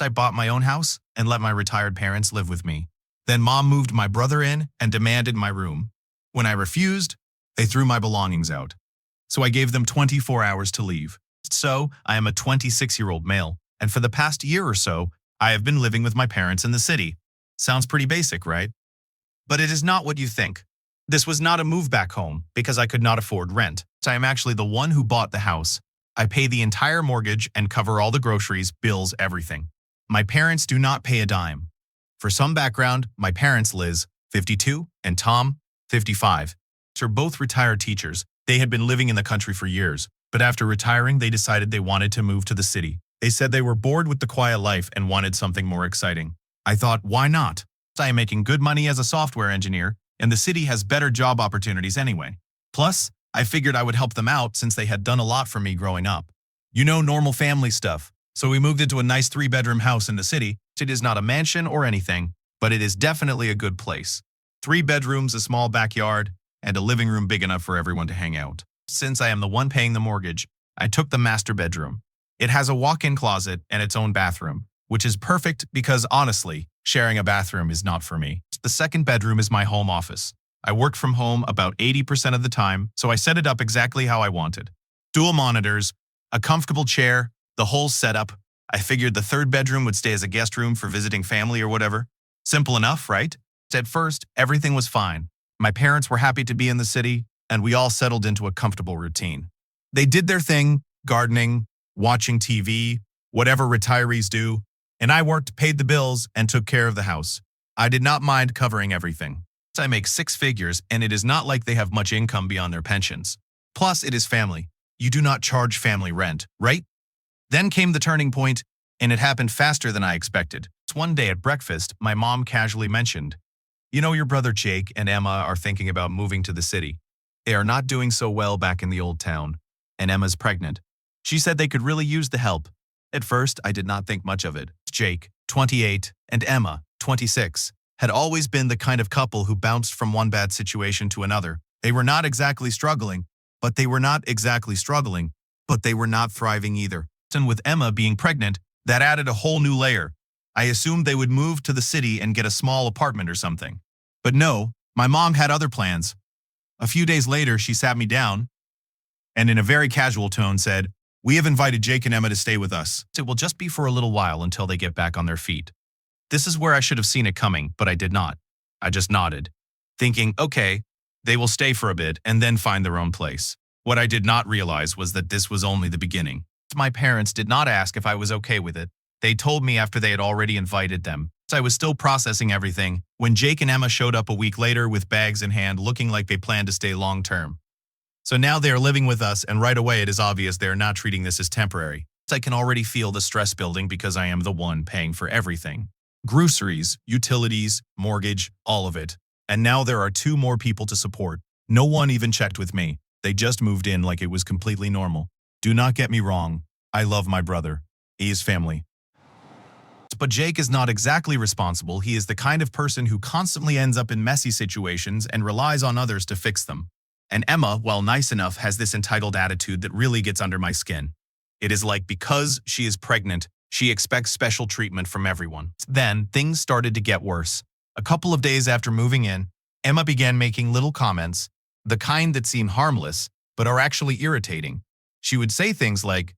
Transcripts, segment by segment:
I bought my own house and let my retired parents live with me. Then mom moved my brother in and demanded my room. When I refused, they threw my belongings out. So I gave them 24 hours to leave. So I am a 26-year-old male, and for the past year or so, I have been living with my parents in the city. Sounds pretty basic, right? But it is not what you think. This was not a move back home because I could not afford rent. I am actually the one who bought the house. I pay the entire mortgage and cover all the groceries, bills, everything. My parents do not pay a dime. For some background, my parents, Liz, 52, and Tom, 55, are both retired teachers. They had been living in the country for years, but after retiring, they decided they wanted to move to the city. They said they were bored with the quiet life and wanted something more exciting. I thought, why not? I am making good money as a software engineer, and the city has better job opportunities anyway. Plus, I figured I would help them out since they had done a lot for me growing up. You know, normal family stuff. So we moved into a nice 3-bedroom house in the city. It is not a mansion or anything, but it is definitely a good place. 3 bedrooms, a small backyard, and a living room big enough for everyone to hang out. Since I am the one paying the mortgage, I took the master bedroom. It has a walk-in closet and its own bathroom, which is perfect because honestly, sharing a bathroom is not for me. The second bedroom is my home office. I work from home about 80% of the time, so I set it up exactly how I wanted. Dual monitors, a comfortable chair, the whole setup. I figured the third bedroom would stay as a guest room for visiting family or whatever. Simple enough, right? At first, everything was fine. My parents were happy to be in the city, and we all settled into a comfortable routine. They did their thing, gardening, watching TV, whatever retirees do, and I worked, paid the bills, and took care of the house. I did not mind covering everything. I make 6 figures, and it is not like they have much income beyond their pensions. Plus, it is family. You do not charge family rent, right? Then came the turning point, and it happened faster than I expected. One day at breakfast, my mom casually mentioned, "You know, your brother Jake and Emma are thinking about moving to the city. They are not doing so well back in the old town, and Emma's pregnant." She said they could really use the help. At first, I did not think much of it. Jake, 28, and Emma, 26, had always been the kind of couple who bounced from one bad situation to another. They were not exactly struggling, but they were not thriving either. And with Emma being pregnant, that added a whole new layer. I assumed they would move to the city and get a small apartment or something. But no, my mom had other plans. A few days later, she sat me down and in a very casual tone said, "We have invited Jake and Emma to stay with us. It will just be for a little while until they get back on their feet." This is where I should have seen it coming, but I did not. I just nodded, thinking, okay, they will stay for a bit and then find their own place. What I did not realize was that this was only the beginning. My parents did not ask if I was okay with it. They told me after they had already invited them. I was still processing everything when Jake and Emma showed up a week later with bags in hand, looking like they planned to stay long term. So now they are living with us, and right away it is obvious they are not treating this as temporary. I can already feel the stress building because I am the one paying for everything. Groceries, utilities, mortgage, all of it. And now there are 2 more people to support. No one even checked with me. They just moved in like it was completely normal. Do not get me wrong. I love my brother. He is family. But Jake is not exactly responsible. He is the kind of person who constantly ends up in messy situations and relies on others to fix them. And Emma, while nice enough, has this entitled attitude that really gets under my skin. It is like because she is pregnant, she expects special treatment from everyone. Then, things started to get worse. A couple of days after moving in, Emma began making little comments, the kind that seem harmless, but are actually irritating. She would say things like,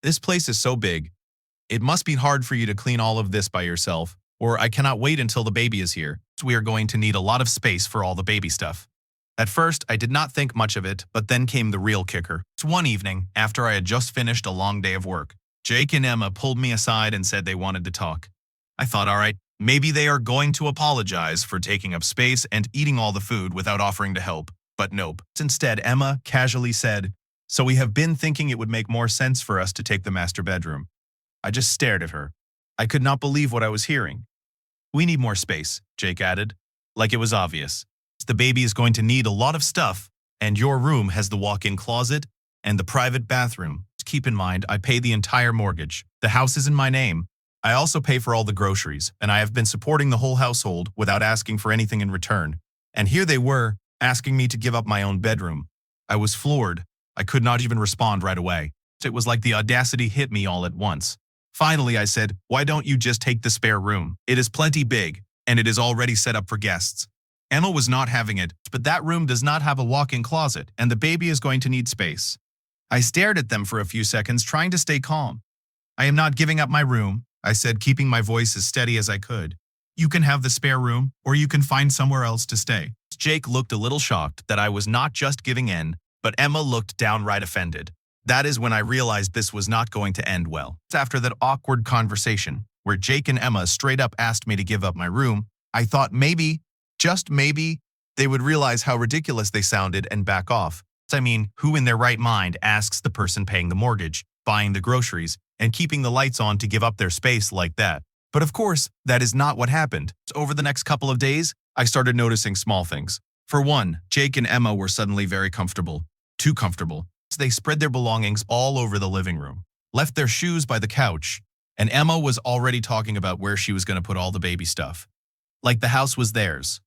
"This place is so big. It must be hard for you to clean all of this by yourself," or "I cannot wait until the baby is here. We are going to need a lot of space for all the baby stuff." At first, I did not think much of it, but then came the real kicker. One evening, after I had just finished a long day of work, Jake and Emma pulled me aside and said they wanted to talk. I thought, all right, maybe they are going to apologize for taking up space and eating all the food without offering to help. But nope. Instead, Emma casually said, "So we have been thinking it would make more sense for us to take the master bedroom." I just stared at her. I could not believe what I was hearing. "We need more space," Jake added, like it was obvious. "The baby is going to need a lot of stuff, and your room has the walk-in closet and the private bathroom. Keep in mind, I pay the entire mortgage. The house is in my name. I also pay for all the groceries, and I have been supporting the whole household without asking for anything in return. And here they were, asking me to give up my own bedroom. I was floored. I could not even respond right away. It was like the audacity hit me all at once. Finally, I said, why don't you just take the spare room? It is plenty big, and it is already set up for guests. Emma was not having it, but that room does not have a walk-in closet, and the baby is going to need space. I stared at them for a few seconds, trying to stay calm. I am not giving up my room, I said, keeping my voice as steady as I could. You can have the spare room, or you can find somewhere else to stay. Jake looked a little shocked that I was not just giving in, but Emma looked downright offended. That is when I realized this was not going to end well. After that awkward conversation, where Jake and Emma straight up asked me to give up my room, I thought maybe, just maybe, they would realize how ridiculous they sounded and back off. I mean, who in their right mind asks the person paying the mortgage, buying the groceries, and keeping the lights on to give up their space like that? But of course, that is not what happened. Over the next couple of days, I started noticing small things. For one, Jake and Emma were suddenly very comfortable. Too comfortable. They spread their belongings all over the living room, left their shoes by the couch, and Emma was already talking about where she was going to put all the baby stuff. Like the house was theirs.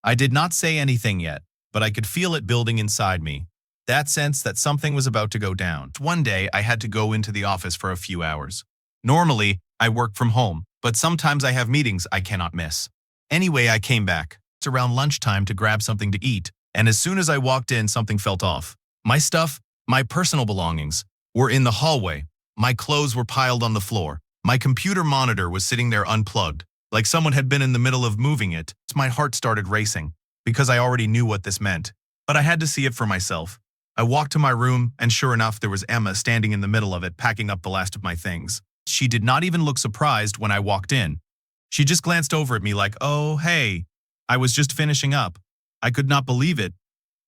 I did not say anything yet, but I could feel it building inside me. That sense that something was about to go down. One day, I had to go into the office for a few hours. Normally, I work from home, but sometimes I have meetings I cannot miss. Anyway, I came back. It's around lunchtime to grab something to eat, and as soon as I walked in, something felt off. My stuff, my personal belongings, were in the hallway. My clothes were piled on the floor. My computer monitor was sitting there unplugged, like someone had been in the middle of moving it. My heart started racing, because I already knew what this meant. But I had to see it for myself. I walked to my room, and sure enough, there was Emma standing in the middle of it, packing up the last of my things. She did not even look surprised when I walked in. She just glanced over at me like, oh, hey, I was just finishing up. I could not believe it.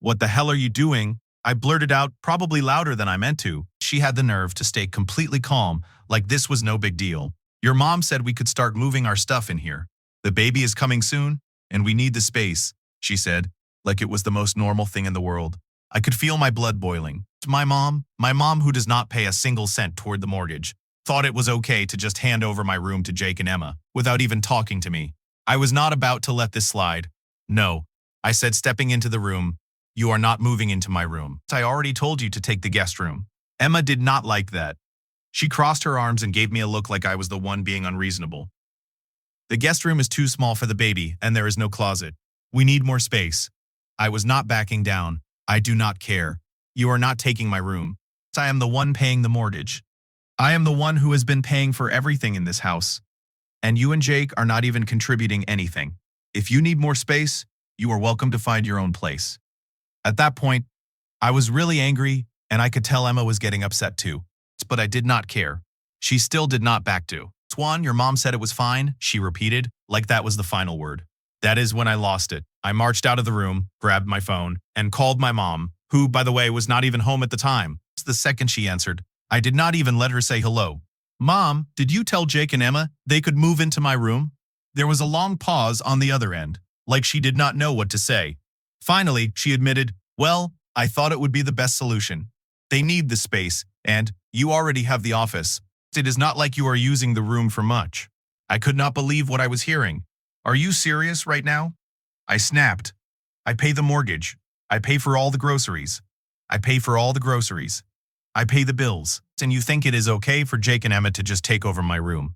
What the hell are you doing? I blurted out, probably louder than I meant to. She had the nerve to stay completely calm, like this was no big deal. Your mom said we could start moving our stuff in here. The baby is coming soon, and we need the space, she said, like it was the most normal thing in the world. I could feel my blood boiling. My mom who does not pay a single cent toward the mortgage, thought it was okay to just hand over my room to Jake and Emma without even talking to me. I was not about to let this slide. No, I said, stepping into the room. You are not moving into my room. I already told you to take the guest room. Emma did not like that. She crossed her arms and gave me a look like I was the one being unreasonable. The guest room is too small for the baby, and there is no closet. We need more space. I was not backing down. I do not care. You are not taking my room. I am the one paying the mortgage. I am the one who has been paying for everything in this house. And you and Jake are not even contributing anything. If you need more space, you are welcome to find your own place. At that point, I was really angry, and I could tell Emma was getting upset too. But I did not care. She still did not back down. Swan, your mom said it was fine, she repeated, like that was the final word. That is when I lost it. I marched out of the room, grabbed my phone, and called my mom, who, by the way, was not even home at the time. The second she answered, I did not even let her say hello. Mom, did you tell Jake and Emma they could move into my room? There was a long pause on the other end, like she did not know what to say. Finally, she admitted, well, I thought it would be the best solution. They need the space, and you already have the office. It is not like you are using the room for much. I could not believe what I was hearing. Are you serious right now? I snapped. I pay the mortgage. I pay for all the groceries. I pay for all the groceries. I pay the bills. And you think it is okay for Jake and Emma to just take over my room?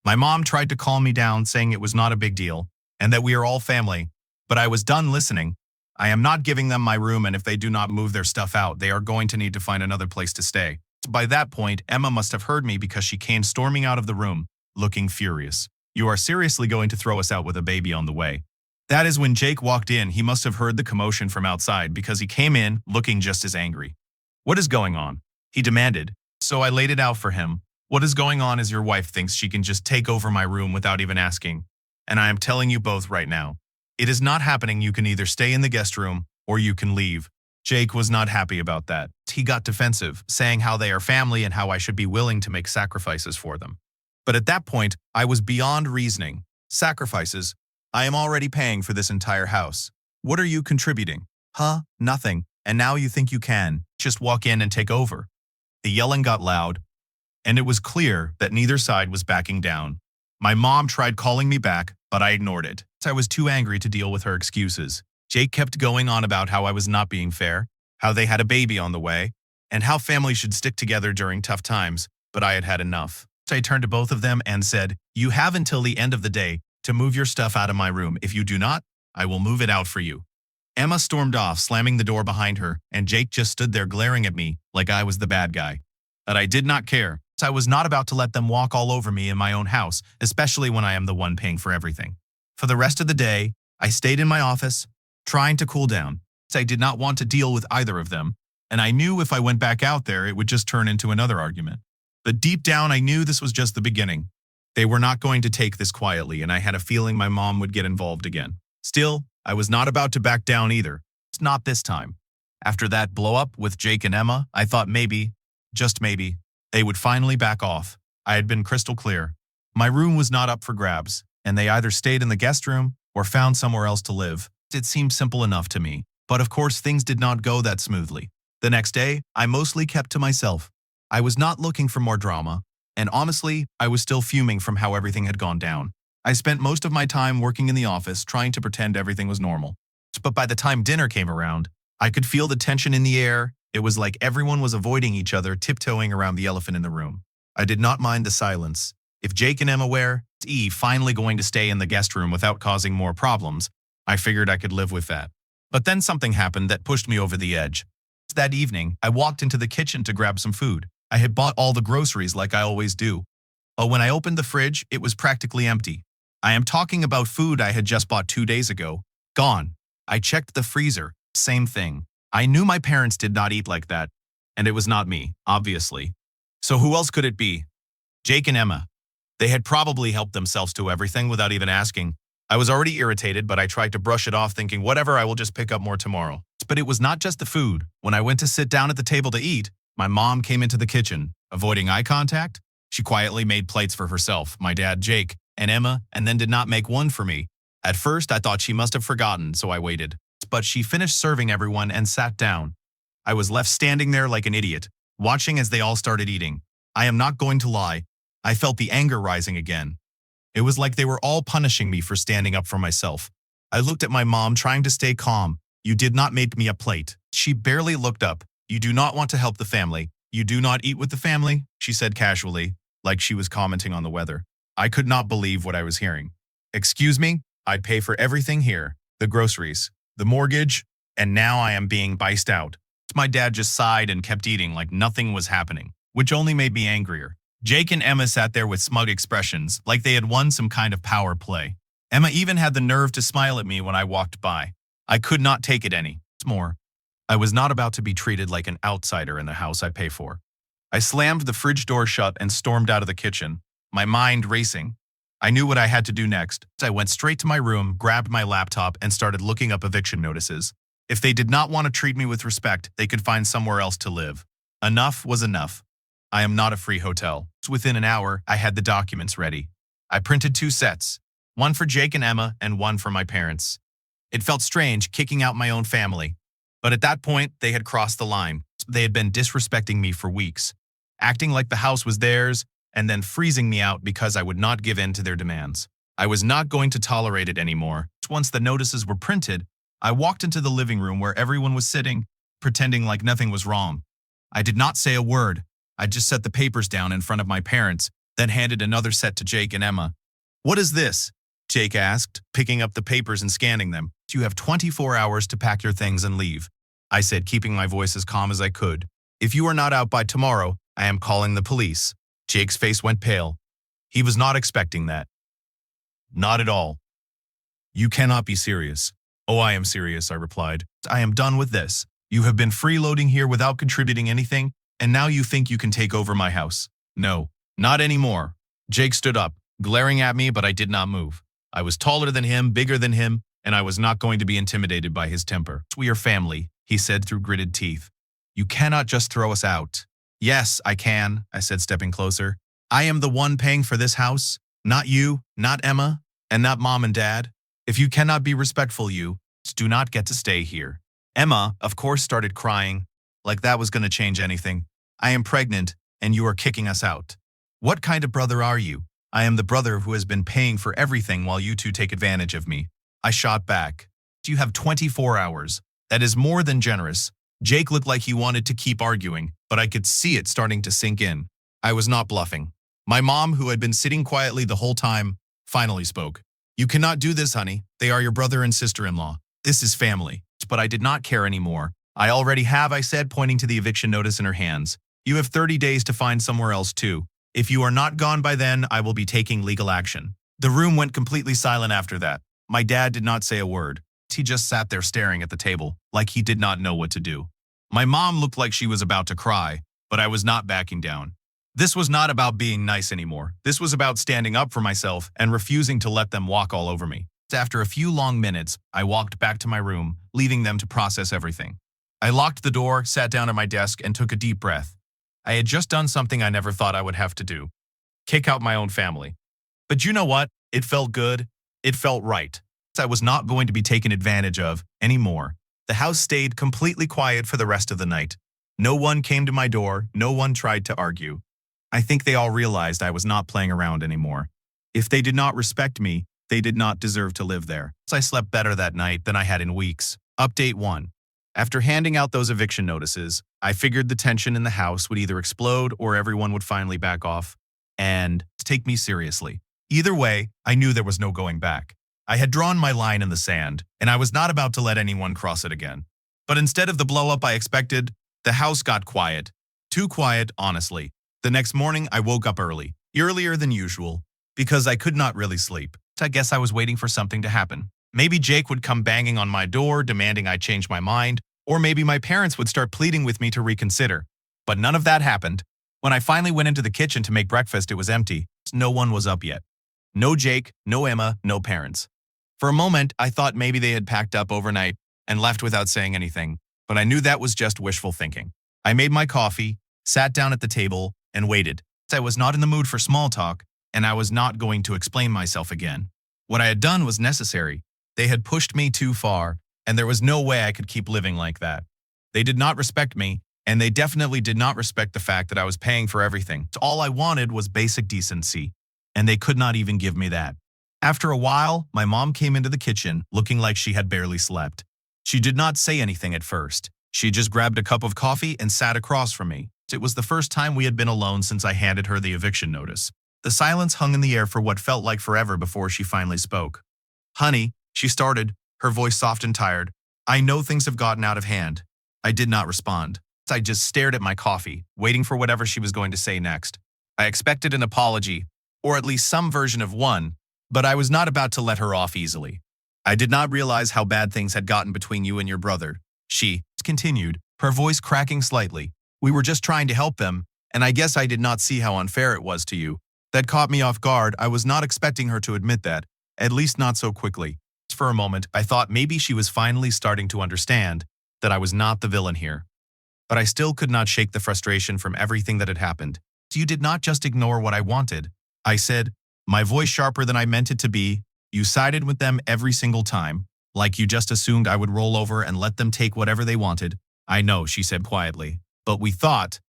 My mom tried to calm me down, saying it was not a big deal and that we are all family, but I was done listening. I am not giving them my room, and if they do not move their stuff out, they are going to need to find another place to stay. By that point, Emma must have heard me because she came storming out of the room, looking furious. You are seriously going to throw us out with a baby on the way? That is when Jake walked in. He must have heard the commotion from outside because he came in looking just as angry. What is going on? He demanded. So I laid it out for him. What is going on is your wife thinks she can just take over my room without even asking. And I am telling you both right now. It is not happening. You can either stay in the guest room or you can leave. Jake was not happy about that. He got defensive, saying how they are family and how I should be willing to make sacrifices for them. But at that point, I was beyond reasoning. Sacrifices? I am already paying for this entire house. What are you contributing? Huh? Nothing. And now you think you can just walk in and take over. The yelling got loud, and it was clear that neither side was backing down. My mom tried calling me back, but I ignored it. I was too angry to deal with her excuses. Jake kept going on about how I was not being fair, how they had a baby on the way, and how families should stick together during tough times, but I had had enough. I turned to both of them and said, "You have until the end of the day to move your stuff out of my room. If you do not, I will move it out for you." Emma stormed off, slamming the door behind her, and Jake just stood there glaring at me like I was the bad guy. But I did not care. I was not about to let them walk all over me in my own house, especially when I am the one paying for everything. For the rest of the day, I stayed in my office, trying to cool down. I did not want to deal with either of them, and I knew if I went back out there, it would just turn into another argument. But deep down, I knew this was just the beginning. They were not going to take this quietly, and I had a feeling my mom would get involved again. Still, I was not about to back down either. It's not this time. After that blow-up with Jake and Emma, I thought maybe, just maybe, they would finally back off. I had been crystal clear. My room was not up for grabs, and they either stayed in the guest room or found somewhere else to live. It seemed simple enough to me, but of course things did not go that smoothly. The next day, I mostly kept to myself. I was not looking for more drama, and honestly, I was still fuming from how everything had gone down. I spent most of my time working in the office trying to pretend everything was normal. But by the time dinner came around, I could feel the tension in the air. It was like everyone was avoiding each other, tiptoeing around the elephant in the room. I did not mind the silence. If Jake and Emma were finally going to stay in the guest room without causing more problems, I figured I could live with that. But then something happened that pushed me over the edge. That evening, I walked into the kitchen to grab some food. I had bought all the groceries like I always do. But when I opened the fridge, it was practically empty. I am talking about food I had just bought 2 days ago. Gone. I checked the freezer. Same thing. I knew my parents did not eat like that. And it was not me, obviously. So who else could it be? Jake and Emma. They had probably helped themselves to everything without even asking. I was already irritated, but I tried to brush it off thinking, whatever, I will just pick up more tomorrow. But it was not just the food. When I went to sit down at the table to eat, my mom came into the kitchen. Avoiding eye contact, she quietly made plates for herself, my dad, Jake, and Emma, and then did not make one for me. At first, I thought she must have forgotten, so I waited. But she finished serving everyone and sat down. I was left standing there like an idiot, watching as they all started eating. I am not going to lie. I felt the anger rising again. It was like they were all punishing me for standing up for myself. I looked at my mom, trying to stay calm. "You did not make me a plate." She barely looked up. "You do not want to help the family. You do not eat with the family," she said casually, like she was commenting on the weather. I could not believe what I was hearing. "Excuse me? I'd pay for everything here. The groceries, the mortgage, and now I am being biced out." My dad just sighed and kept eating like nothing was happening, which only made me angrier. Jake and Emma sat there with smug expressions, like they had won some kind of power play. Emma even had the nerve to smile at me when I walked by. I could not take it any more. I was not about to be treated like an outsider in the house I pay for. I slammed the fridge door shut and stormed out of the kitchen, my mind racing. I knew what I had to do next. I went straight to my room, grabbed my laptop, and started looking up eviction notices. If they did not want to treat me with respect, they could find somewhere else to live. Enough was enough. I am not a free hotel. Within an hour, I had the documents ready. I printed 2 sets, one for Jake and Emma and one for my parents. It felt strange kicking out my own family, but at that point, they had crossed the line. They had been disrespecting me for weeks, acting like the house was theirs, and then freezing me out because I would not give in to their demands. I was not going to tolerate it anymore. Once the notices were printed, I walked into the living room where everyone was sitting, pretending like nothing was wrong. I did not say a word. I just set the papers down in front of my parents, then handed another set to Jake and Emma. "What is this?" Jake asked, picking up the papers and scanning them. "You have 24 hours to pack your things and leave," I said, keeping my voice as calm as I could. "If you are not out by tomorrow, I am calling the police." Jake's face went pale. He was not expecting that. Not at all. "You cannot be serious." "Oh, I am serious," I replied. "I am done with this. You have been freeloading here without contributing anything, and now you think you can take over my house. No, not anymore." Jake stood up, glaring at me, but I did not move. I was taller than him, bigger than him, and I was not going to be intimidated by his temper. "We are family," he said through gritted teeth. "You cannot just throw us out." "Yes, I can," I said, stepping closer. "I am the one paying for this house, not you, not Emma, and not Mom and Dad. If you cannot be respectful, you do not get to stay here." Emma, of course, started crying, like that was going to change anything. "I am pregnant, and you are kicking us out." "What kind of brother are you? I am the brother who has been paying for everything while you two take advantage of me." I shot back. "You have 24 hours. That is more than generous." Jake looked like he wanted to keep arguing, but I could see it starting to sink in. I was not bluffing. My mom, who had been sitting quietly the whole time, finally spoke. You cannot do this, honey. They are your brother and sister-in-law. This is family. But I did not care anymore. I already have, I said, pointing to the eviction notice in her hands. You have 30 days to find somewhere else too. If you are not gone by then, I will be taking legal action. The room went completely silent after that. My dad did not say a word. He just sat there staring at the table, like he did not know what to do. My mom looked like she was about to cry, but I was not backing down. This was not about being nice anymore. This was about standing up for myself and refusing to let them walk all over me. After a few long minutes, I walked back to my room, leaving them to process everything. I locked the door, sat down at my desk, and took a deep breath. I had just done something I never thought I would have to do. Kick out my own family. But you know what? It felt good. It felt right. I was not going to be taken advantage of anymore. The house stayed completely quiet for the rest of the night. No one came to my door. No one tried to argue. I think they all realized I was not playing around anymore. If they did not respect me, they did not deserve to live there. I slept better that night than I had in weeks. Update 1. After handing out those eviction notices, I figured the tension in the house would either explode or everyone would finally back off and take me seriously. Either way, I knew there was no going back. I had drawn my line in the sand, and I was not about to let anyone cross it again. But instead of the blow-up I expected, the house got quiet. Too quiet, honestly. The next morning, I woke up early, earlier than usual, because I could not really sleep. I guess I was waiting for something to happen. Maybe Jake would come banging on my door, demanding I change my mind, or maybe my parents would start pleading with me to reconsider. But none of that happened. When I finally went into the kitchen to make breakfast, it was empty. No one was up yet. No Jake, no Emma, no parents. For a moment, I thought maybe they had packed up overnight and left without saying anything, but I knew that was just wishful thinking. I made my coffee, sat down at the table, and waited. I was not in the mood for small talk, and I was not going to explain myself again. What I had done was necessary. They had pushed me too far, and there was no way I could keep living like that. They did not respect me, and they definitely did not respect the fact that I was paying for everything. All I wanted was basic decency, and they could not even give me that. After a while, my mom came into the kitchen, looking like she had barely slept. She did not say anything at first. She just grabbed a cup of coffee and sat across from me. It was the first time we had been alone since I handed her the eviction notice. The silence hung in the air for what felt like forever before she finally spoke. Honey, she started, her voice soft and tired. I know things have gotten out of hand. I did not respond. I just stared at my coffee, waiting for whatever she was going to say next. I expected an apology, or at least some version of one, but I was not about to let her off easily. I did not realize how bad things had gotten between you and your brother. She continued, her voice cracking slightly. We were just trying to help them, and I guess I did not see how unfair it was to you. That caught me off guard. I was not expecting her to admit that, at least not so quickly. For a moment, I thought maybe she was finally starting to understand that I was not the villain here. But I still could not shake the frustration from everything that had happened. You did not just ignore what I wanted. I said, my voice sharper than I meant it to be. You sided with them every single time, like you just assumed I would roll over and let them take whatever they wanted. I know, she said quietly, but we thought,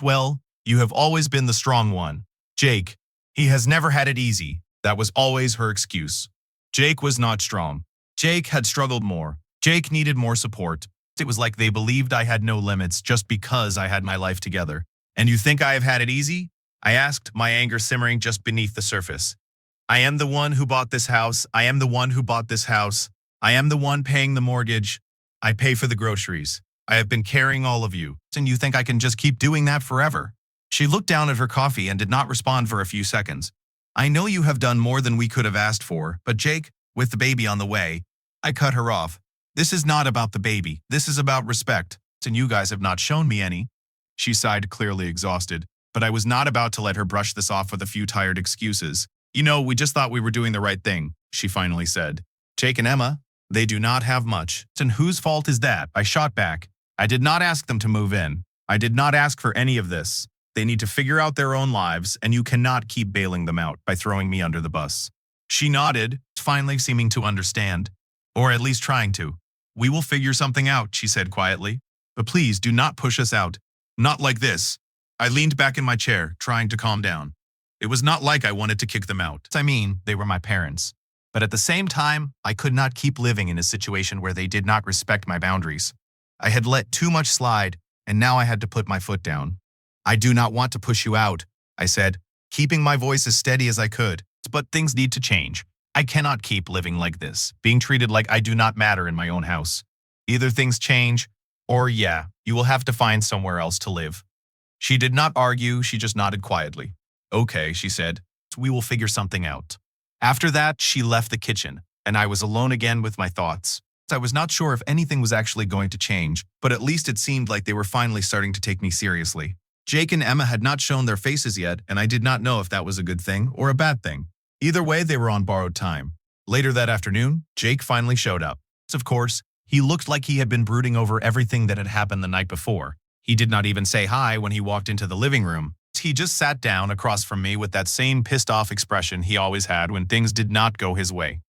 well, you have always been the strong one. Jake, he has never had it easy. That was always her excuse. Jake was not strong. Jake had struggled more. Jake needed more support. It was like they believed I had no limits just because I had my life together. And you think I have had it easy? I asked, my anger simmering just beneath the surface. I am the one who bought this house. I am the one who bought this house. I am the one paying the mortgage. I pay for the groceries. I have been carrying all of you. And you think I can just keep doing that forever? She looked down at her coffee and did not respond for a few seconds. I know you have done more than we could have asked for, but Jake, with the baby on the way, I cut her off. This is not about the baby. This is about respect, and you guys have not shown me any. She sighed, clearly exhausted, but I was not about to let her brush this off with a few tired excuses. You know, we just thought we were doing the right thing, she finally said. Jake and Emma, they do not have much. And whose fault is that? I shot back. I did not ask them to move in. I did not ask for any of this. They need to figure out their own lives, and you cannot keep bailing them out by throwing me under the bus. She nodded, finally seeming to understand, or at least trying to. We will figure something out, she said quietly. But please do not push us out. Not like this. I leaned back in my chair, trying to calm down. It was not like I wanted to kick them out. I mean, they were my parents. But at the same time, I could not keep living in a situation where they did not respect my boundaries. I had let too much slide, and now I had to put my foot down. I do not want to push you out, I said, keeping my voice as steady as I could. But things need to change. I cannot keep living like this, being treated like I do not matter in my own house. Either things change, or yeah, you will have to find somewhere else to live. She did not argue, she just nodded quietly. Okay, she said, we will figure something out. After that, she left the kitchen, and I was alone again with my thoughts. I was not sure if anything was actually going to change, but at least it seemed like they were finally starting to take me seriously. Jake and Emma had not shown their faces yet, and I did not know if that was a good thing or a bad thing. Either way, they were on borrowed time. Later that afternoon, Jake finally showed up. Of course, he looked like he had been brooding over everything that had happened the night before. He did not even say hi when he walked into the living room. He just sat down across from me with that same pissed-off expression he always had when things did not go his way.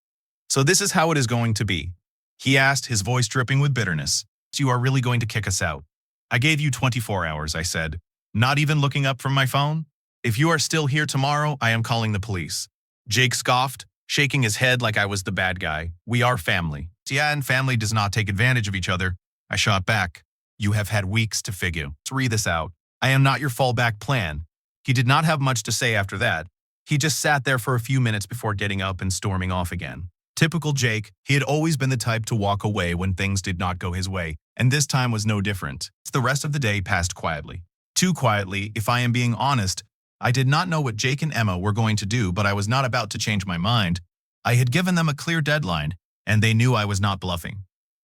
So this is how it is going to be, he asked, his voice dripping with bitterness. You are really going to kick us out? I gave you 24 hours, I said, not even looking up from my phone. If you are still here tomorrow, I am calling the police. Jake scoffed, shaking his head like I was the bad guy. We are family. Yeah, and family does not take advantage of each other. I shot back. You have had weeks to figure this out. I am not your fallback plan. He did not have much to say after that. He just sat there for a few minutes before getting up and storming off again. Typical Jake, he had always been the type to walk away when things did not go his way, and this time was no different. The rest of the day passed quietly. Too quietly, if I am being honest. I did not know what Jake and Emma were going to do, but I was not about to change my mind. I had given them a clear deadline, and they knew I was not bluffing.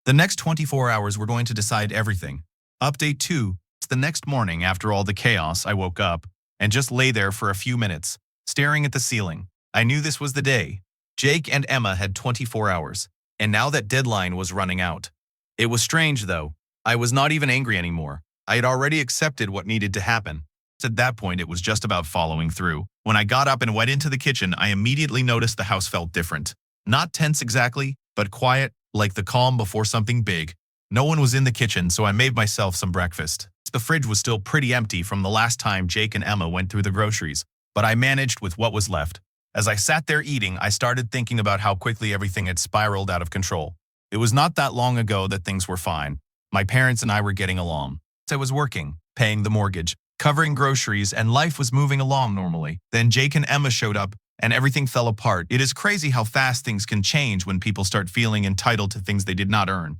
The next 24 hours were going to decide everything. Update 2. The next morning, after all the chaos, I woke up and just lay there for a few minutes, staring at the ceiling. I knew this was the day. Jake and Emma had 24 hours, and now that deadline was running out. It was strange, though. I was not even angry anymore. I had already accepted what needed to happen. At that point, it was just about following through. When I got up and went into the kitchen, I immediately noticed the house felt different. Not tense exactly, but quiet, like the calm before something big. No one was in the kitchen, so I made myself some breakfast. The fridge was still pretty empty from the last time Jake and Emma went through the groceries, but I managed with what was left. As I sat there eating, I started thinking about how quickly everything had spiraled out of control. It was not that long ago that things were fine. My parents and I were getting along. I was working, paying the mortgage, covering groceries, and life was moving along normally. Then Jake and Emma showed up, and everything fell apart. It is crazy how fast things can change when people start feeling entitled to things they did not earn.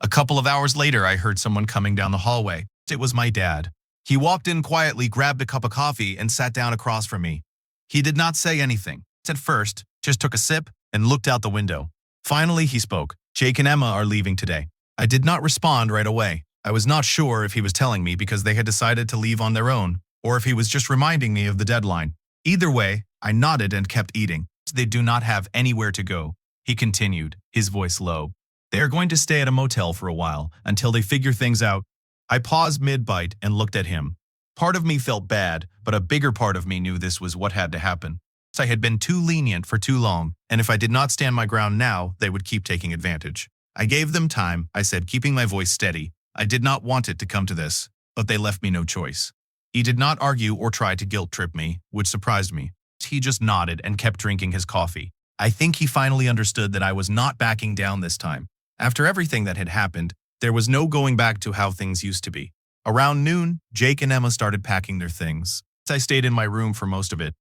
A couple of hours later, I heard someone coming down the hallway. It was my dad. He walked in quietly, grabbed a cup of coffee, and sat down across from me. He did not say anything. At first, just took a sip and looked out the window. Finally, he spoke. Jake and Emma are leaving today. I did not respond right away. I was not sure if he was telling me because they had decided to leave on their own, or if he was just reminding me of the deadline. Either way, I nodded and kept eating. They do not have anywhere to go, he continued, his voice low. They are going to stay at a motel for a while until they figure things out. I paused mid-bite and looked at him. Part of me felt bad, but a bigger part of me knew this was what had to happen. I had been too lenient for too long, and if I did not stand my ground now, they would keep taking advantage. I gave them time, I said, keeping my voice steady. I did not want it to come to this, but they left me no choice. He did not argue or try to guilt-trip me, which surprised me. He just nodded and kept drinking his coffee. I think he finally understood that I was not backing down this time. After everything that had happened, there was no going back to how things used to be. Around noon, Jake and Emma started packing their things. I stayed in my room for most of it,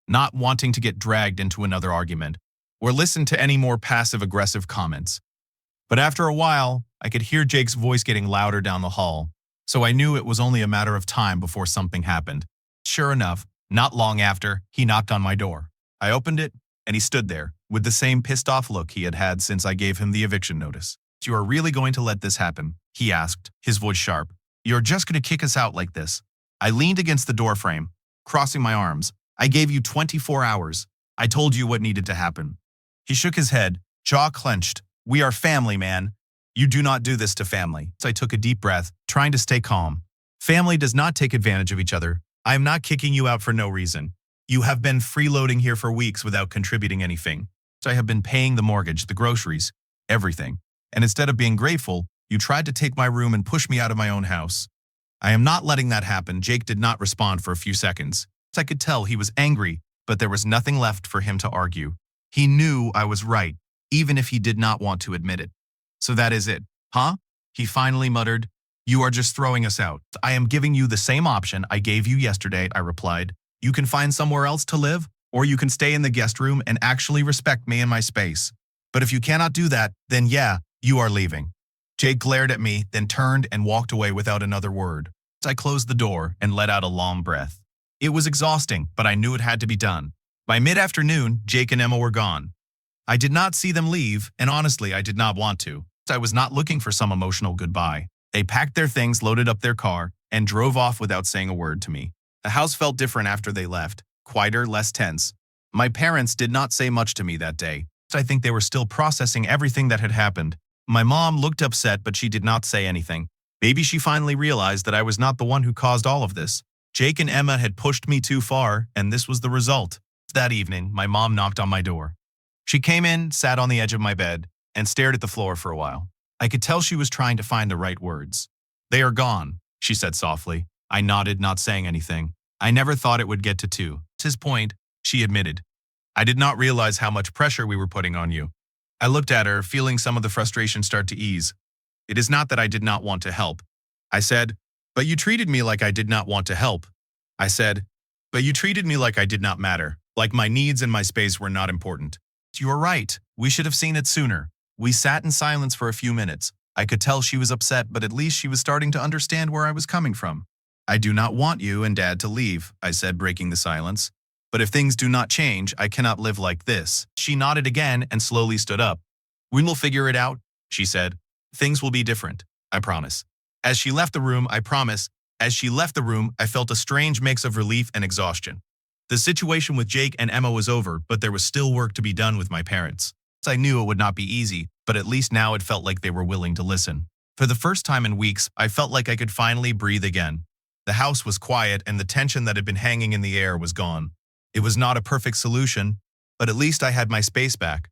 not wanting to get dragged into another argument or listen to any more passive-aggressive comments. But after a while, I could hear Jake's voice getting louder down the hall, so I knew it was only a matter of time before something happened. Sure enough, not long after, he knocked on my door. I opened it, and he stood there, with the same pissed-off look he had had since I gave him the eviction notice. You are really going to let this happen? He asked, his voice sharp. You're just going to kick us out like this? I leaned against the doorframe, crossing my arms. I gave you 24 hours. I told you what needed to happen. He shook his head, jaw clenched. We are family, man. You do not do this to family. So I took a deep breath, trying to stay calm. Family does not take advantage of each other. I am not kicking you out for no reason. You have been freeloading here for weeks without contributing anything. So I have been paying the mortgage, the groceries, everything. And instead of being grateful, you tried to take my room and push me out of my own house. I am not letting that happen. Jake did not respond for a few seconds. I could tell he was angry, but there was nothing left for him to argue. He knew I was right, even if he did not want to admit it. So that is it, huh? He finally muttered. You are just throwing us out. I am giving you the same option I gave you yesterday, I replied. You can find somewhere else to live, or you can stay in the guest room and actually respect me and my space. But if you cannot do that, then yeah, you are leaving. Jake glared at me, then turned and walked away without another word. I closed the door and let out a long breath. It was exhausting, but I knew it had to be done. By mid-afternoon, Jake and Emma were gone. I did not see them leave, and honestly, I did not want to. I was not looking for some emotional goodbye. They packed their things, loaded up their car, and drove off without saying a word to me. The house felt different after they left, quieter, less tense. My parents did not say much to me that day. I think they were still processing everything that had happened. My mom looked upset, but she did not say anything. Maybe she finally realized that I was not the one who caused all of this. Jake and Emma had pushed me too far, and this was the result. That evening, my mom knocked on my door. She came in, sat on the edge of my bed, and stared at the floor for a while. I could tell she was trying to find the right words. "They are gone," she said softly. I nodded, not saying anything. "I never thought it would get to two." "'Tis his point," she admitted. "I did not realize how much pressure we were putting on you." I looked at her, feeling some of the frustration start to ease. "It is not that I did not want to help," I said, "but you treated me like I did not want to help." I said, "But you treated me like I did not matter, like my needs and my space were not important." "You are right. We should have seen it sooner." We sat in silence for a few minutes. I could tell she was upset, but at least she was starting to understand where I was coming from. "I do not want you and Dad to leave," I said, breaking the silence. "But if things do not change, I cannot live like this." She nodded again and slowly stood up. "We will figure it out," she said. "Things will be different, I promise." As she left the room, I felt a strange mix of relief and exhaustion. The situation with Jake and Emma was over, but there was still work to be done with my parents. I knew it would not be easy, but at least now it felt like they were willing to listen. For the first time in weeks, I felt like I could finally breathe again. The house was quiet, and the tension that had been hanging in the air was gone. It was not a perfect solution, but at least I had my space back.